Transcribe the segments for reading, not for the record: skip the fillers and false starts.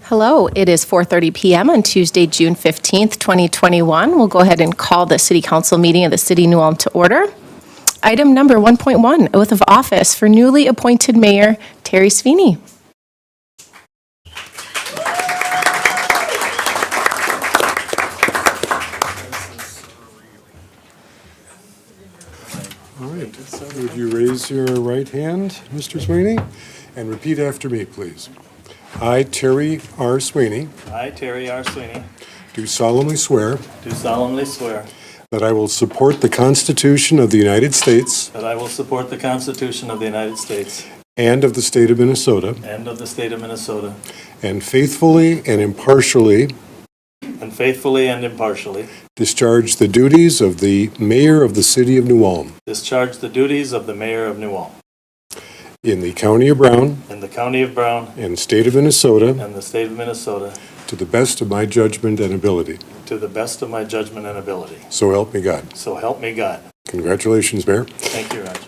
Hello, it is 4:30 p.m. on Tuesday, June 15th, 2021. We'll go ahead and call the City Council meeting of the City of Renewal to order. Item number 1.1, Oath of Office for newly appointed Mayor Terry Sweeney. All right, would you raise your right hand, Mr. Sweeney, and repeat after me, please. I, Terry R. Sweeney, I, Terry R. Sweeney, do solemnly swear do solemnly swear that I will support the Constitution of the United States that I will support the Constitution of the United States and of the state of Minnesota, and of the state of Minnesota, and faithfully and impartially discharge the duties of the Mayor of the City of New Ulm discharge the duties of the Mayor of Renewal in the County of Brown in the County of Brown and State of Minnesota and the state of Minnesota to the best of my judgment and ability. to the best of my judgment and ability. So help me God. So help me God. Congratulations, Mayor. Thank you, Roger.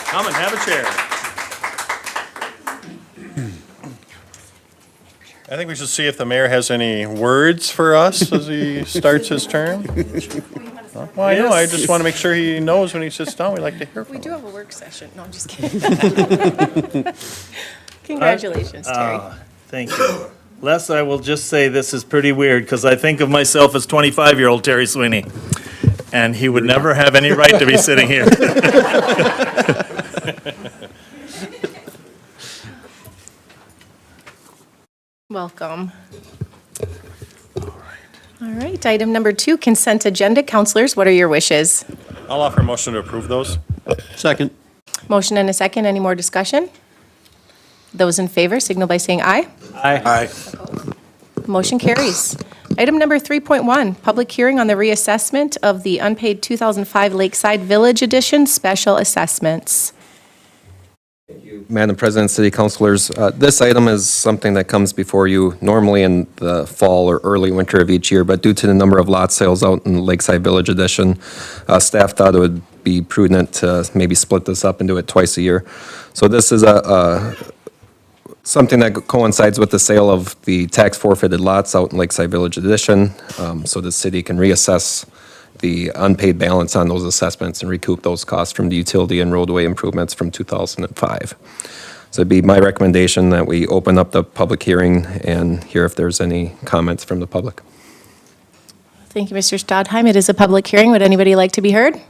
Come and have a chair. I think we should see if the mayor has any words for us as he starts his term. Well, I know, I just want to make sure he knows when he sits down. We like to hear from We him. do have a work session. No, I'm just kidding. Congratulations, Terry. Thank you. Les, I will just say this is pretty weird because I think of myself as 25-year-old Terry Sweeney, and he would never have any right to be sitting here. Welcome. All right, item number 2, consent agenda. Councilors, what are your wishes? I'll offer a motion to approve those. Second. Motion and a second. Any more discussion? Those in favor signal by saying aye. Aye. Motion carries. Item number 3.1, public hearing on the reassessment of the unpaid 2005 Lakeside Village Addition special assessments. Madam President, City Councilors, this item is something that comes before you normally in the fall or early winter of each year, but due to the number of lot sales out in Lakeside Village Addition, staff thought it would be prudent to maybe split this up and do it twice a year. So this is something that coincides with the sale of the tax forfeited lots out in Lakeside Village Addition, so the city can reassess the unpaid balance on those assessments and recoup those costs from the utility and roadway improvements from 2005. So it'd be my recommendation that we open up the public hearing and hear if there's any comments from the public. Thank you, Mr. Stodheim. It is a public hearing. Would anybody like to be heard?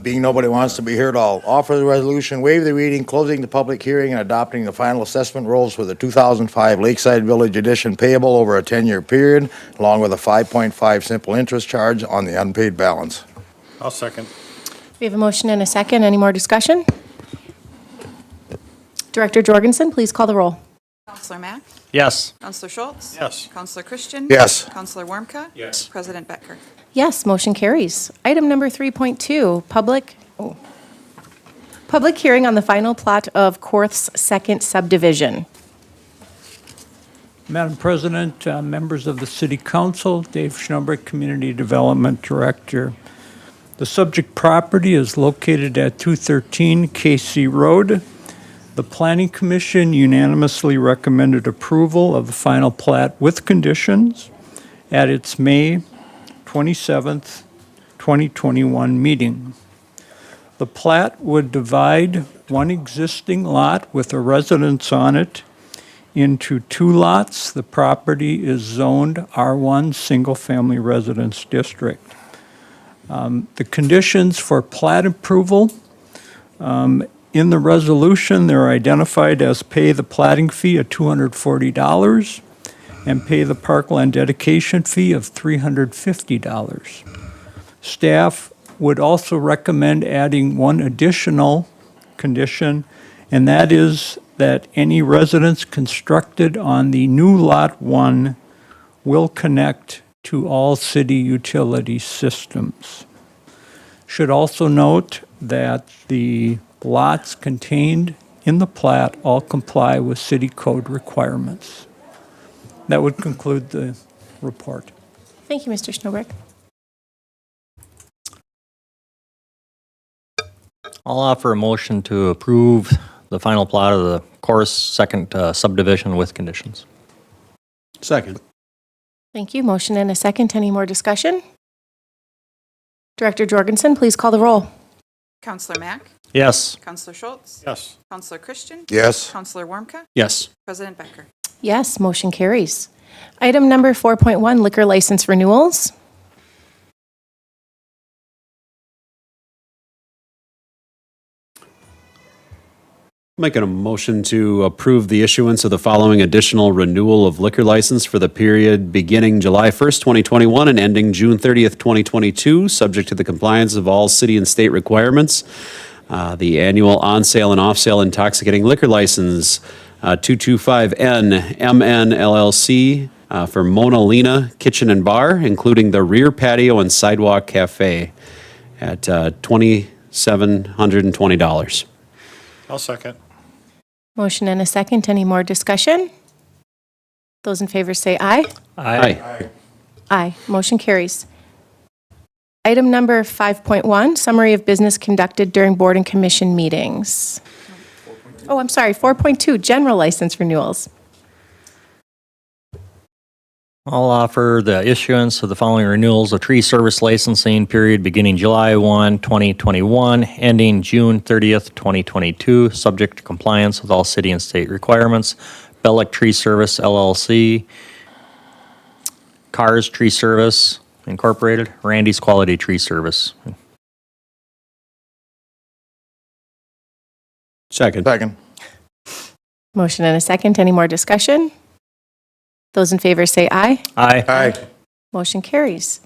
Being nobody wants to be heard, I'll offer the resolution, waive the reading, closing the public hearing, and adopting the final assessment rolls for the 2005 Lakeside Village Addition payable over a 10-year period, along with a 5.5 simple interest charge on the unpaid balance. I'll second. We have a motion and a second. Any more discussion? Director Jorgensen, please call the roll. Counselor Mack? Yes. Counselor Schultz? Yes. Counselor Christian? Yes. Counselor Warmka? Yes. President Becker? Yes, motion carries. Item number 3.2, public hearing on the final plat of Korth's second subdivision. Madam President, members of the City Council, Dave Schnumbrick, Community Development Director. The subject property is located at 213 KC Road. The Planning Commission unanimously recommended approval of the final plat with conditions at its May 27th, 2021 meeting. The plat would divide one existing lot with a residence on it into 2 lots. The property is zoned R1 Single Family Residence District. The conditions for plat approval in the resolution, they're identified as pay the platting fee of $240 and pay the parkland dedication fee of $350. Staff would also recommend adding one additional condition, and that is that any residence constructed on the new Lot 1 will connect to all city utility systems. Should also note that the lots contained in the plat all comply with city code requirements. That would conclude the report. Thank you, Mr. Schnobrick. I'll offer a motion to approve the final plot of the Korth second subdivision with conditions. Second. Thank you. Motion and a second. Any more discussion? Director Jorgensen, please call the roll. Counselor Mack? Yes. Counselor Schultz? Yes. Counselor Christian? Yes. Counselor Warmka? Yes. President Becker? Yes, motion carries. Item number 4.1, liquor license renewals. Making a motion to approve the issuance of the following additional renewal of liquor license for the period beginning July 1st, 2021 and ending June 30th, 2022, subject to the compliance of all city and state requirements. The annual on-sale and off-sale intoxicating liquor license, 225N MN LLC for Mona Lena Kitchen and Bar, including the rear patio and sidewalk cafe at $2,720. I'll second. Motion and a second. Any more discussion? Those in favor say aye. Aye. Aye. Motion carries. Item number 5.1, summary of business conducted during board and commission meetings. Oh, I'm sorry, 4.2, general license renewals. I'll offer the issuance of the following renewals of tree service licensing period beginning July 1, 2021, ending June 30th, 2022, subject to compliance with all city and state requirements. Bellick Tree Service LLC, Cars Tree Service Incorporated, Randy's Quality Tree Service. Second. Second. Motion and a second. Any more discussion? Those in favor say aye. Aye. Aye. Motion carries.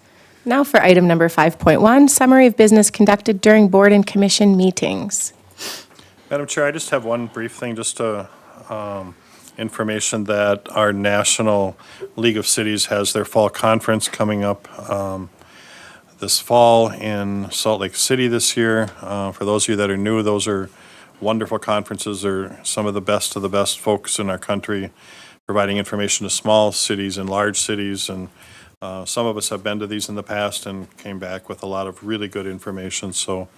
Now for item number 5.1, summary of business conducted during board and commission meetings. Madam Chair, I just have one brief thing, just information that our National League of Cities has their fall conference coming up this fall in Salt Lake City this year. For those of you that are new, those are wonderful conferences. They're some of the best folks in our country, providing information to small cities and large cities. And some of us have been to these in the past and came back with a lot of really good information. So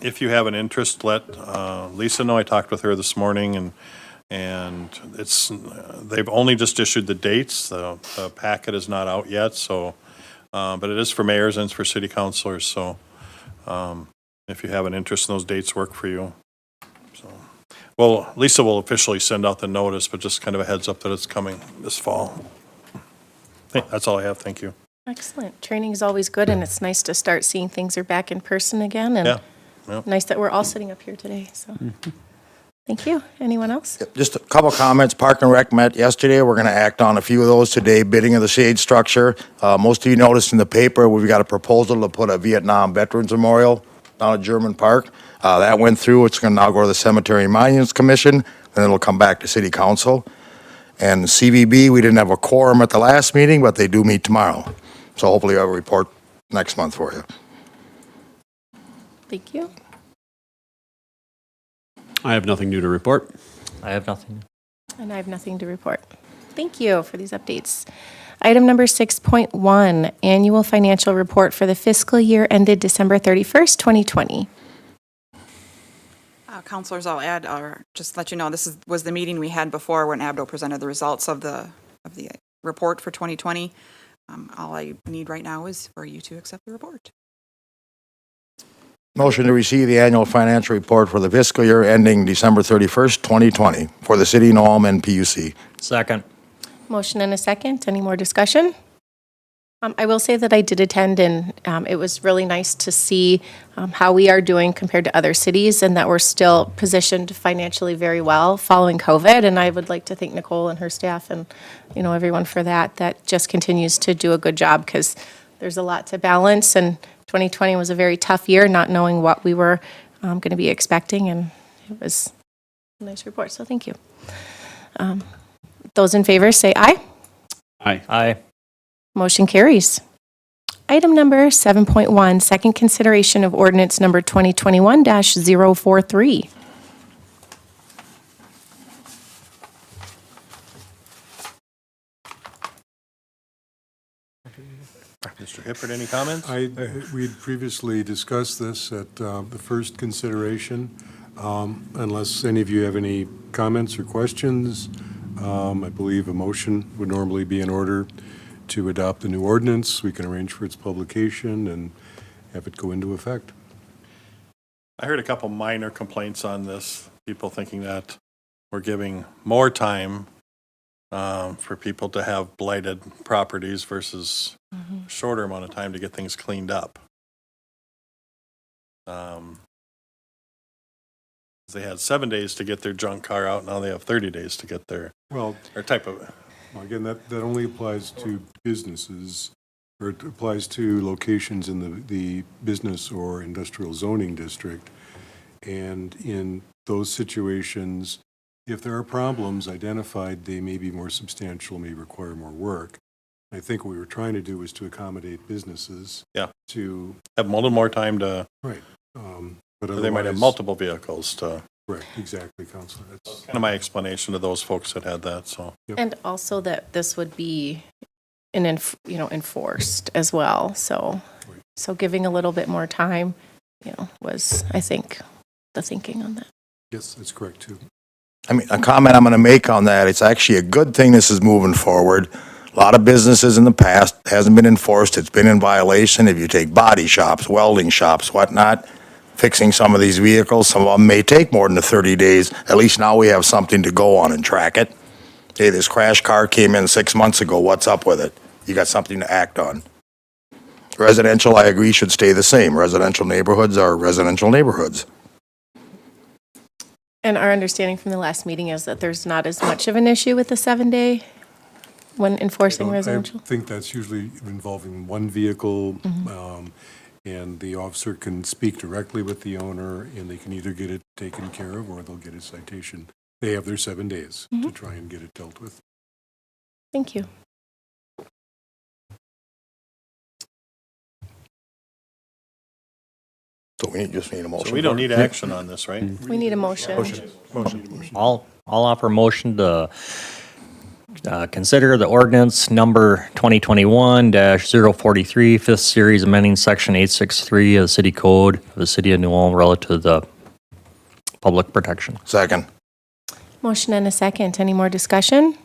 if you have an interest, let Lisa know. I talked with her this morning, and it's they've only just issued the dates. The packet is not out yet, so but it is for mayors and it's for city councilors. So if you have an interest in those dates, work for you. So, well, Lisa will officially send out the notice, but just kind of a heads up that it's coming this fall. That's all I have. Thank you. Excellent. Training is always good, and it's nice to start seeing things are back in person again. And Yeah. Yep. nice that we're all sitting up here today. So, thank you. Anyone else? Just a couple comments. Park and Rec met yesterday. We're going to act on a few of those today. Bidding of the shade structure. Most of you noticed in the paper, we've got a proposal to put a Vietnam Veterans Memorial down at German Park. That went through. It's going to now go to the Cemetery and Monuments Commission, and it'll come back to City Council. And CVB, we didn't have a quorum at the last meeting, but they do meet tomorrow. So hopefully I'll have a report next month for you. Thank you. I have nothing new to report. I have nothing. And I have nothing to report. Thank you for these updates. Item number 6.1, annual financial report for the fiscal year ended December 31st, 2020. Counselors, I'll add, or just let you know, this was the meeting we had before when Abdo presented the results of the report for 2020. All I need right now is for you to accept the report. Motion to receive the annual financial report for the fiscal year ending December 31st, 2020 for the City, Nome, and PUC. Second. Motion and a second. Any more discussion? I will say that I did attend, and it was really nice to see how we are doing compared to other cities, and that we're still positioned financially very well following COVID. And I would like to thank Nicole and her staff and, everyone for that. That just continues to do a good job, because there's a lot to balance. And 2020 was a very tough year, not knowing what we were going to be expecting, and it was a nice report. So thank you. Those in favor say aye. Aye. Aye. Motion carries. Item number 7.1, second consideration of ordinance number 2021-043. Mr. Hippert, any comments? We'd previously discussed this at the first consideration. Unless any of you have any comments or questions, I believe a motion would normally be in order to adopt the new ordinance. We can arrange for its publication and have it go into effect. I heard a couple minor complaints on this, people thinking that we're giving more time for people to have blighted properties versus a shorter amount of time to get things cleaned up. They had 7 days to get their junk car out, now they have 30 days to get their type of. Well, again, that only applies to businesses, or it applies to locations in the business or industrial zoning district. And in those situations, if there are problems identified, they may be more substantial, may require more work. I think what we were trying to do was to accommodate businesses. Yeah. To. Have a little more time to. Right. But They might have otherwise- multiple vehicles to. Right, exactly, Counselor. That's Kind of my explanation to those folks that had that, so. And also that this would be enforced as well. So giving a little bit more time, was, I think, the thinking on that. Yes, that's correct, too. I mean, a comment I'm going to make on that, it's actually a good thing this is moving forward. A lot of businesses in the past hasn't been enforced. It's been in violation. If you take body shops, welding shops, whatnot, fixing some of these vehicles, some of them may take more than the 30 days. At least now we have something to go on and track it. Hey, this crash car came in 6 months ago. What's up with it? You got something to act on. Residential, I agree, should stay the same. Residential neighborhoods are residential neighborhoods. And our understanding from the last meeting is that there's not as much of an issue with the 7-day when enforcing residential. I think that's usually involving one vehicle, and the officer can speak directly with the owner, and they can either get it taken care of or they'll get a citation. They have their 7 days to try and get it dealt with. Thank you. So we just need a motion. So we don't need action on this, right? We need a motion. I'll offer a motion to consider the ordinance number 2021-043, fifth series, amending section 863 of the city code of the city of Renewal relative to the public protection. Second. Motion and a second. Any more discussion?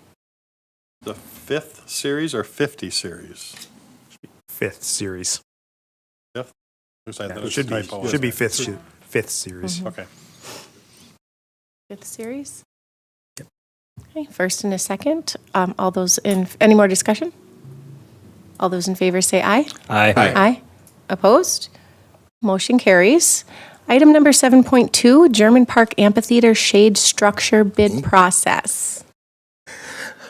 The 5th series or 50 series? 5th series. Looks like that It was should a be, typo. should be 5th series. Okay. Fifth series? Okay, first and a second. Any more discussion? All those in favor say aye. Aye. Aye. Opposed? Motion carries. Item number 7.2, German Park Amphitheater Shade Structure Bid Process.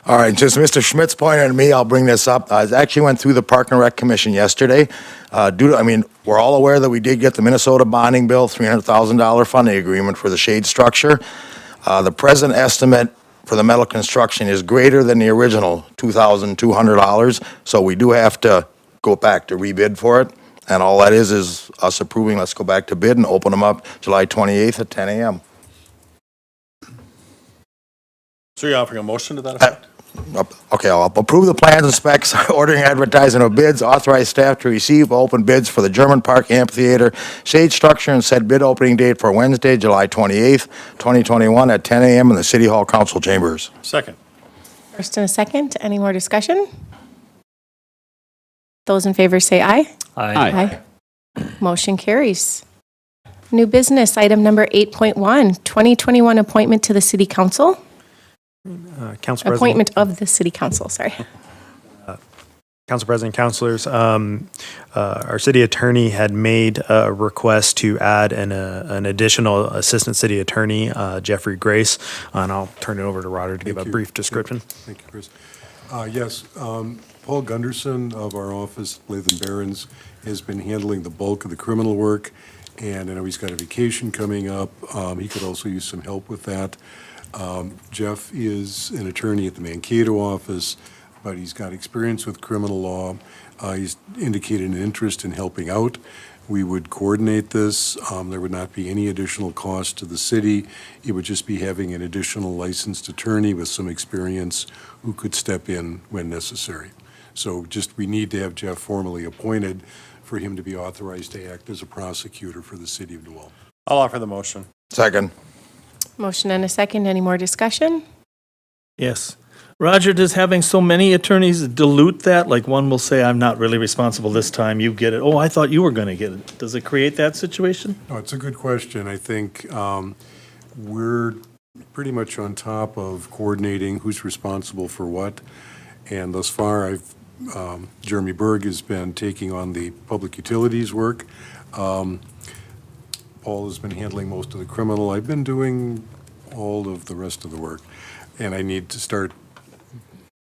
All right, just Mr. Schmidt's pointed at me, I'll bring this up. I actually went through the Park and Rec Commission yesterday. We're all aware that we did get the Minnesota bonding bill, $300,000 funding agreement for the shade structure. The present estimate for the metal construction is greater than the original $2,200, so we do have to go back to rebid for it. And all that is us approving, let's go back to bid and open them up July 28th at 10 a.m. So you're offering a motion to that effect? Okay, I'll approve the plans and specs, ordering advertising of bids, authorize staff to receive open bids for the German Park Amphitheater shade structure and set bid opening date for Wednesday, July 28th, 2021 at 10 a.m. in the City Hall Council Chambers. Second. First and a second. Any more discussion? Those in favor say aye. Aye. Motion carries. New business, item number 8.1, 2021 appointment to the City Council. Council President, Appointment of the City Council, sorry. Council President, councilors, our city attorney had made a request to add an additional assistant city attorney, Jeffrey Grace, and I'll turn it over to Roger to give a Thank you. brief description. Thank you, Chris. Yes, Paul Gunderson of our office, Latham Barons, has been handling the bulk of the criminal work, and I know he's got a vacation coming up. He could also use some help with that. Jeff is an attorney at the Mankato office, but he's got experience with criminal law. He's indicated an interest in helping out. We would coordinate this. There would not be any additional cost to the city. It would just be having an additional licensed attorney with some experience who could step in when necessary. So just, we need to have Jeff formally appointed for him to be authorized to act as a prosecutor for the city of Newell. I'll offer the motion. Second. Motion and a second. Any more discussion? Yes. Roger, does having so many attorneys dilute that? Like one will say, I'm not really responsible this time, you get it. Oh, I thought you were going to get it. Does it create that situation? No, it's a good question. I think we're pretty much on top of coordinating who's responsible for what. And thus far, Jeremy Berg has been taking on the public utilities work. Paul has been handling most of the criminal. I've been doing all of the rest of the work. And I need to start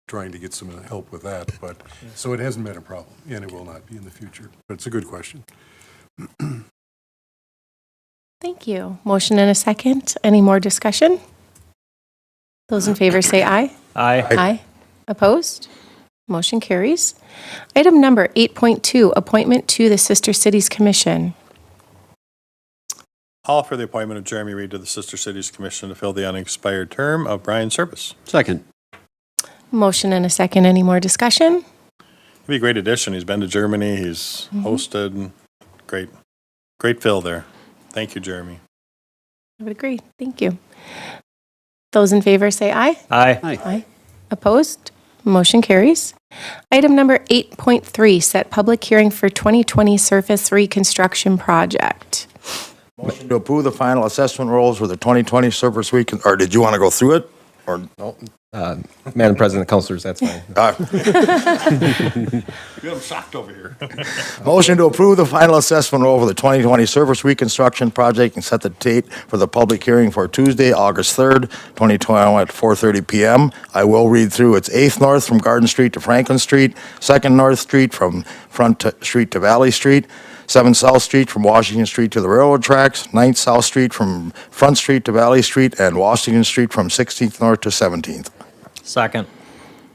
trying to get some help with that. But so it hasn't been a problem, and it will not be in the future. But it's a good question. Thank you. Motion and a second. Any more discussion? Those in favor say aye. Aye. Aye. Opposed? Motion carries. Item number 8.2, appointment to the Sister Cities Commission. I'll offer the appointment of Jeremy Reed to the Sister Cities Commission to fill the unexpired term of Brian Service. Second. Motion and a second. Any more discussion? He'd be a great addition. He's been to Germany, he's hosted. Great fill there. Thank you, Jeremy. I would agree. Thank you. Those in favor say aye. Aye. Aye. Opposed? Motion carries. Item number 8.3, set public hearing for 2020 surface reconstruction project. Motion to approve the final assessment rolls for the 2020 surface or did you want to go through it? Or Madam President, councilors, that's fine. I'm shocked over here. Motion to approve the final assessment roll for the 2020 surface reconstruction project and set the date for the public hearing for Tuesday, August 3rd, 2021 at 4:30 p.m. I will read through. It's 8th North from Garden Street to Franklin Street, 2nd North Street from Front Street to Valley Street, 7th South Street from Washington Street to the railroad tracks, 9th South Street from Front Street to Valley Street, and Washington Street from 16th North to 17th. Second.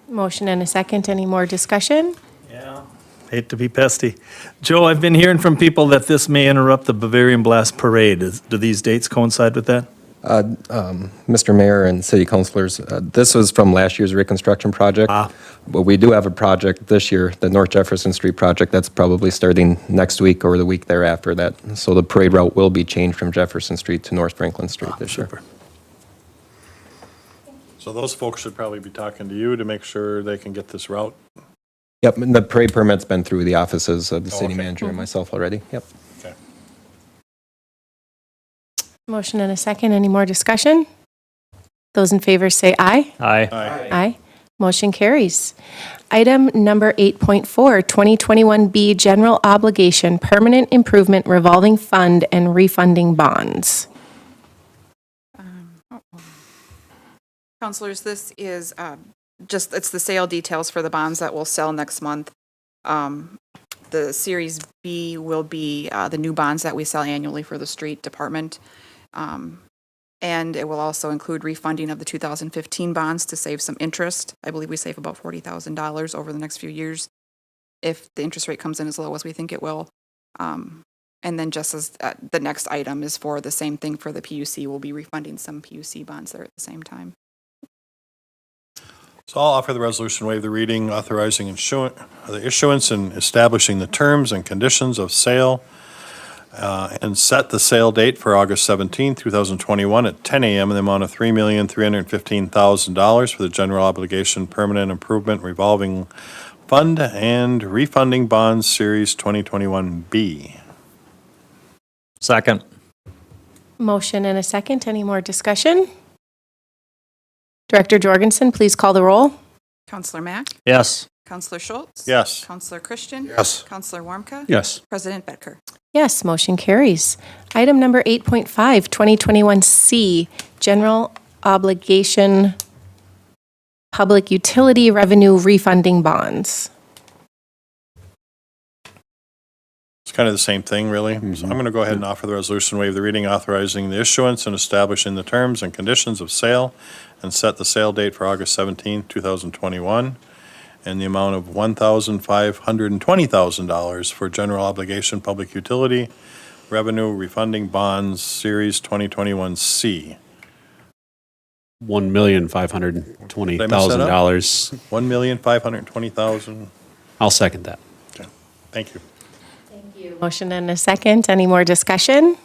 Motion and a second. Any more discussion? Yeah. Hate to be pesty. Joe, I've been hearing from people that this may interrupt the Bavarian Blast Parade. Do these dates coincide with that? Mr. Mayor and city councilors, this was from last year's reconstruction project. But we do have a project this year, the North Jefferson Street project, that's probably starting next week or the week thereafter that. So the parade route will be changed from Jefferson Street to North Franklin Street this year. Super. So those folks should probably be talking to you to make sure they can get this route. Yep, and the parade permit's been through the offices of the city okay. manager and myself already. Yep. Okay. Motion and a second. Any more discussion? Those in favor say aye. Aye. Aye. Aye. Motion carries. Item number 8.4, 2021B General Obligation Permanent Improvement Revolving Fund and Refunding Bonds. Councilors, this is it's the sale details for the bonds that we'll sell next month. The Series B will be the new bonds that we sell annually for the street department. And it will also include refunding of the 2015 bonds to save some interest. I believe we save about $40,000 over the next few years if the interest rate comes in as low as we think it will. And then just as the next item is for the same thing for the PUC, we'll be refunding some PUC bonds there at the same time. So I'll offer the resolution, waive the reading, authorizing the issuance and establishing the terms and conditions of sale, and set the sale date for August 17, 2021 at 10 a.m. in the amount of $3,315,000 for the General Obligation Permanent Improvement Revolving Fund and Refunding Bonds Series 2021B. Second. Motion and a second. Any more discussion? Director Jorgensen, please call the roll. Counselor Mack? Yes. Counselor Schultz? Yes. Counselor Christian? Yes. Counselor Warmka? Yes. President Becker? Yes, motion carries. Item number 8.5, 2021C General Obligation Public Utility Revenue Refunding Bonds. It's kind of the same thing, really. So I'm going to go ahead and offer the resolution, waive the reading, authorizing the issuance and establishing the terms and conditions of sale, and set the sale date for August 17, 2021, in the amount of $1,520,000 for General Obligation Public Utility Revenue Refunding Bonds Series 2021C. $1,520,000. $1,520,000. I'll second that. Okay, thank you. Motion and a second. Any more discussion?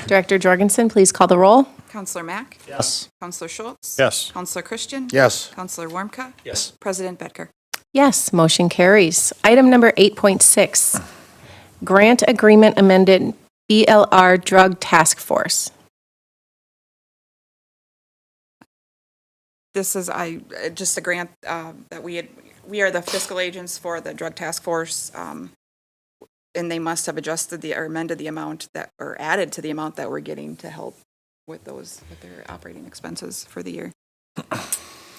Director Jorgensen, please call the roll. Counselor Mack? Yes. Counselor Schultz? Yes. Counselor Christian? Yes. Counselor Warmka? Yes. President Bedker? Yes, motion carries. Item number 8.6, grant agreement amended BLR Drug Task Force. This is just a grant that we are the fiscal agents for the Drug Task Force, and they must have adjusted or amended the amount or added to the amount that we're getting to help with their operating expenses for the year.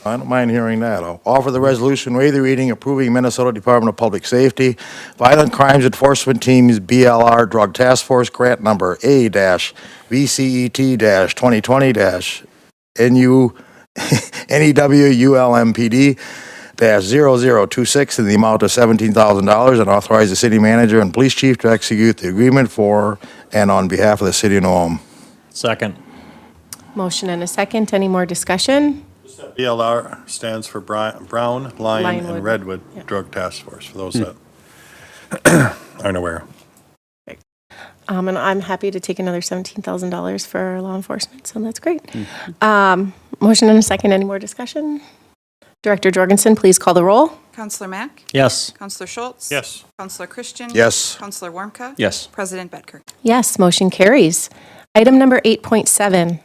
I don't mind hearing that. I'll offer the resolution, waive the reading, approving Minnesota Department of Public Safety Violent Crimes Enforcement Team's BLR Drug Task Force Grant Number A-VCET-2020-NEWULMPD-0026 in the amount of $17,000 and authorize the city manager and police chief to execute the agreement for and on behalf of the city of New Ulm. Second. Motion and a second. Any more discussion? BLR stands for Brown, Lion, Linewood. and Redwood Yeah. Drug Task Force, for those that aren't aware. And I'm happy to take another $17,000 for law enforcement, so that's great. Motion and a second. Any more discussion? Director Jorgensen, please call the roll. Counselor Mack? Yes. Counselor Schultz? Yes. Counselor Christian? Yes. Counselor Warmka? Yes. President Bedker? Yes, motion carries. Item number 8.7,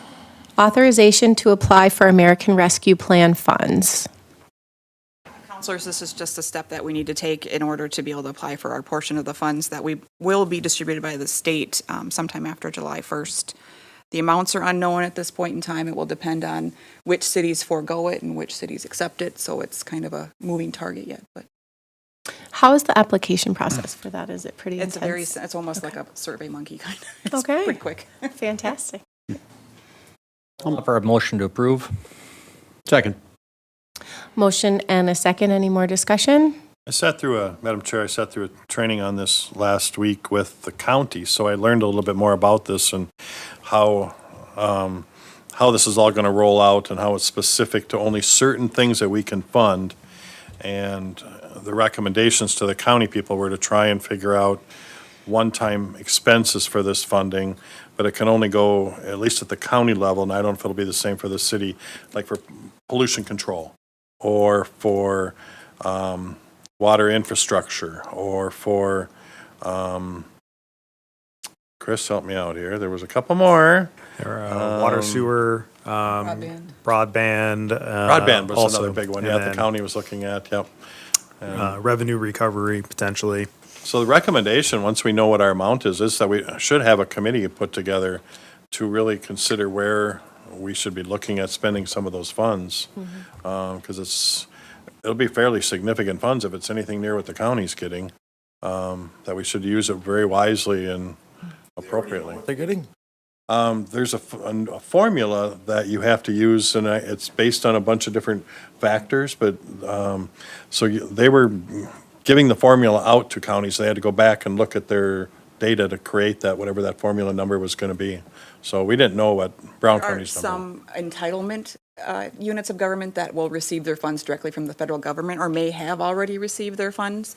authorization to apply for American Rescue Plan funds. Counselors, this is just a step that we need to take in order to be able to apply for our portion of the funds that we will be distributed by the state sometime after July 1st. The amounts are unknown at this point in time. It will depend on which cities forego it and which cities accept it, so it's kind of a moving target yet, but How is the application process for that? Is it pretty it's intense? it's almost like a survey monkey kind of. It's Okay. pretty quick. Fantastic. I'll offer a motion to approve. Second. Motion and a second. Any more discussion? Madam Chair, I sat through a training on this last week with the county, so I learned a little bit more about this and how this is all going to roll out and how it's specific to only certain things that we can fund. And the recommendations to the county people were to try and figure out one-time expenses for this funding, but it can only go, at least at the county level, and I don't know if it'll be the same for the city, like for pollution control, or for water infrastructure, or for, Chris, help me out here, there was a couple more. There are water, sewer, Broadband. broadband. Broadband was also, another big one, and yeah, the then, county was looking at, yep. revenue recovery, potentially. So the recommendation, once we know what our amount is that we should have a committee put together to really consider where we should be looking at spending some of those funds. Because it'll be fairly significant funds if it's anything near what the county's getting, that we should use it very wisely and appropriately. What they're getting? There's a formula that you have to use, and it's based on a bunch of different factors, but, they were giving the formula out to counties. They had to go back and look at their data to create that, whatever that formula number was going to be. So we didn't know what Brown There are County's number. some entitlement units of government that will receive their funds directly from the federal government or may have already received their funds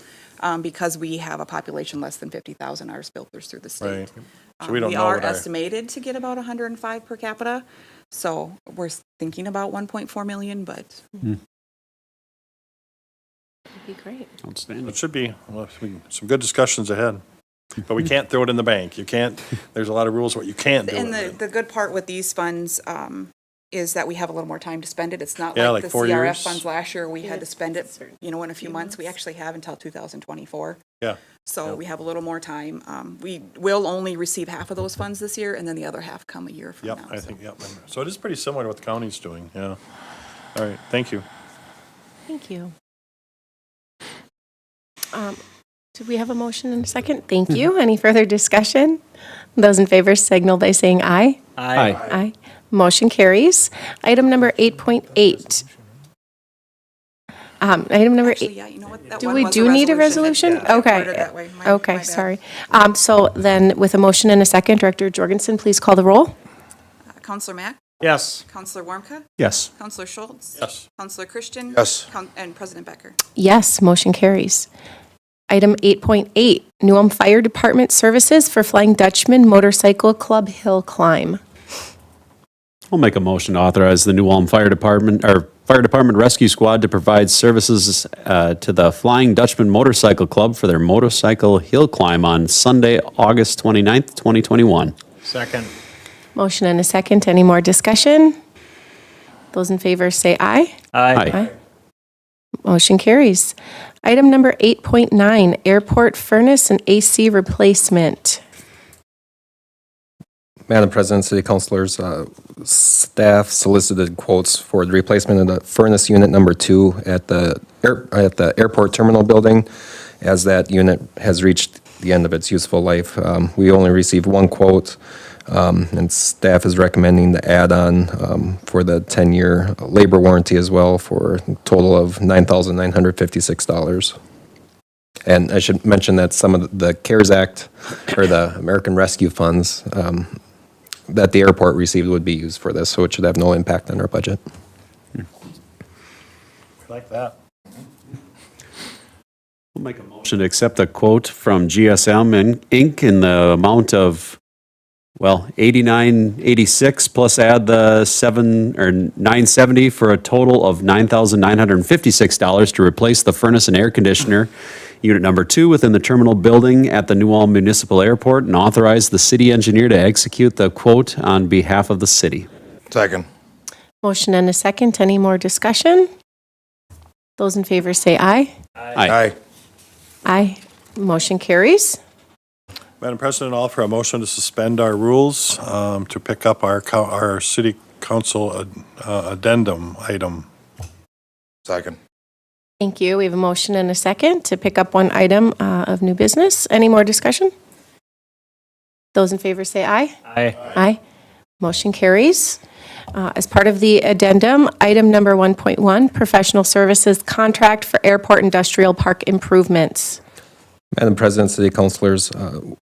because we have a population less than 50,000. Ours filters through the state. Right. So we don't know are what our- estimated to get about 105 per capita, so we're thinking about 1.4 million, but That'd be great. Outstanding. It should be, some good discussions ahead. But we can't throw it in the bank. You can't, there's a lot of rules what you can't do. and with the, it. the good part with these funds is that we have a little more time to spend it. It's not Yeah, like like the 4 CRF years. funds last year, we had to spend it, in a few months. We actually have until 2024. Yeah. So we have a little more time. We will only receive half of those funds this year, and then the other half come a year from Yep, now. I so. think, yep. So it is pretty similar to what the county's doing, yeah. All right, thank you. Thank you. Do we have a motion and a second? Thank you. Any further discussion? Those in favor signal by saying aye. Aye. Aye. Motion carries. Item number 8.8. Item number Actually, 8. yeah, you know what? That Do one we was do need a resolution? Yeah, Okay. worded that way. My Okay, bad. sorry. So then with a motion and a second, Director Jorgensen, please call the roll. Counselor Mack? Yes. Counselor Warmka? Yes. Counselor Schultz? Yes. Counselor Christian? Yes. And President Becker? Yes, motion carries. Item 8.8, Newham Fire Department Services for Flying Dutchman Motorcycle Club Hill Climb. I'll make a motion to authorize the New Ulm Fire Department, or Fire Department Rescue Squad to provide services to the Flying Dutchman Motorcycle Club for their motorcycle hill climb on Sunday, August 29th, 2021. Second. Motion and a second. Any more discussion? Those in favor say aye. Aye. Motion carries. Item number 8.9, Airport Furnace and AC Replacement. Madam President, City Councilors, staff solicited quotes for the replacement of the furnace unit number 2 at the airport terminal building, as that unit has reached the end of its useful life. We only received one quote, and staff is recommending the add-on for the 10-year labor warranty as well for a total of $9,956. And I should mention that some of the CARES Act, or the American Rescue Funds, that the airport received would be used for this, so it should have no impact on our budget. Like that. We'll make a motion to accept a quote from GSM Inc. in the amount of, well, $89.86 plus add the $970 for a total of $9,956 to replace the furnace and air conditioner, unit number 2 within the terminal building at the New Ulm Municipal Airport, and authorize the city engineer to execute the quote on behalf of the city. Second. Motion and a second. Any more discussion? Those in favor say aye. Aye. Aye. Motion carries. Madam President, I'll offer a motion to suspend our rules to pick up our city council addendum item. Second. Thank you. We have a motion and a second to pick up one item of new business. Any more discussion? Those in favor say aye. Aye. Aye. Motion carries. As part of the addendum, item number 1.1, professional services contract for airport industrial park improvements. Madam President, City Councilors,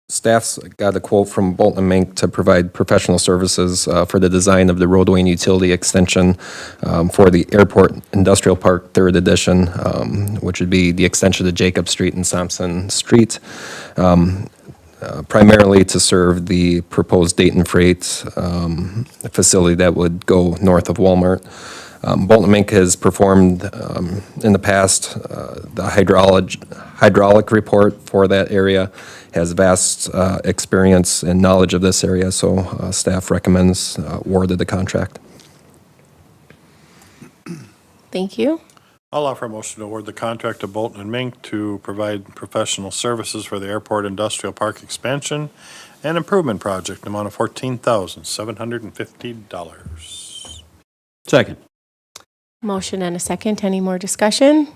staff's got a quote from Bolton and Mink to provide professional services for the design of the roadway and utility extension for the Airport Industrial Park 3rd Edition, which would be the extension to Jacob Street and Sampson Street, primarily to serve the proposed Dayton Freight facility that would go north of Walmart. Bolton Mink has performed in the past the hydraulic report for that area, has vast experience and knowledge of this area, so staff recommends award of the contract. Thank you. I'll offer a motion to award the contract to Bolton and Mink to provide professional services for the airport industrial park expansion and improvement project, in the amount of $14,750. Second. Motion and a second. Any more discussion?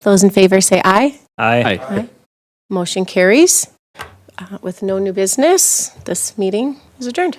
Those in favor say aye. Aye. Motion carries. With no new business, this meeting is adjourned.